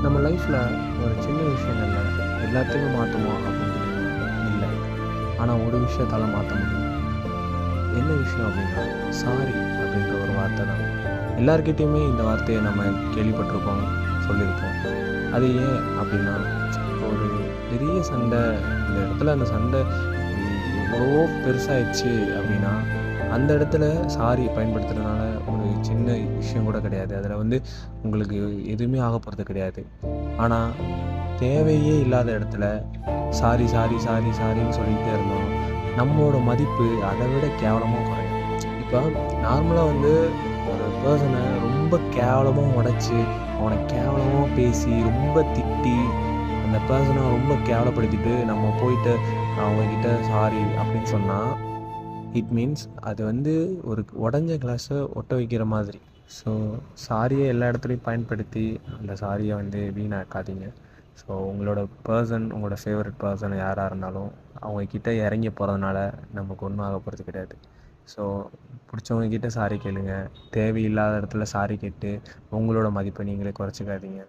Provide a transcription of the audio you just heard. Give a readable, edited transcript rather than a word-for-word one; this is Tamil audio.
நம்ம லைஃப்பில் ஒரு சின்ன விஷயங்கள்ல எல்லாத்தையுமே மாற்றுமா அப்படின்னு இல்லை. ஆனால் ஒரு விஷயத்தால் மாற்ற முடியும். என்ன விஷயம் அப்படின்னா சாரி அப்படின்ற ஒரு வார்த்தை தான். எல்லார்கிட்டேயுமே இந்த வார்த்தையை நம்ம கேள்விப்பட்டிருப்போம், சொல்லியிருப்போம். அது ஏன் அப்படின்னா, இப்போ ஒரு பெரிய சண்டை, இந்த இடத்துல அந்த சண்டை எவ்வளவோ பெருசாகிடுச்சு அப்படின்னா அந்த இடத்துல சாரி பயன்படுத்துறதுனால ஒரு சின்ன விஷயம் கூட கிடையாது. அதில் வந்து உங்களுக்கு எதுவுமே ஆக போகிறது கிடையாது. ஆனால் தேவையே இல்லாத இடத்துல சாரி சாரி சாரி சாரின்னு சொல்லிகிட்டே இருந்தோம், நம்மளோட மதிப்பு அதை விட கேவலமாக குறையும். இப்போ நார்மலாக வந்து ஒரு பர்சனை ரொம்ப கேவலமாக உடைச்சி, அவனை கேவலமாக பேசி ரொம்ப திட்டி அந்த பர்சனை ரொம்ப கேவலப்படுத்திட்டு நம்ம போயிட்டு அவங்கக்கிட்ட சாரி அப்படின்னு சொன்னால் இட் மீன்ஸ் அது வந்து ஒரு உடஞ்ச கிளாஸை ஒட்ட வைக்கிற மாதிரி. ஸோ சாரியை எல்லா இடத்துலையும் பயன்படுத்தி அந்த சாரியை வந்து வீணாக்காதீங்க. ஸோ உங்களோட பர்சன், உங்களோட ஃபேவரட் பர்சன் யாராக இருந்தாலும் அவங்கக்கிட்ட இறங்கி போகிறதுனால நமக்கு ஒன்றும் ஆக போகிறது கிடையாது. ஸோ பிடிச்சவங்கக்கிட்ட சாரி கேளுங்க. தேவையில்லாத இடத்துல சாரி கேட்டு உங்களோட மதிப்பை நீங்களே குறைச்சிக்காதீங்க.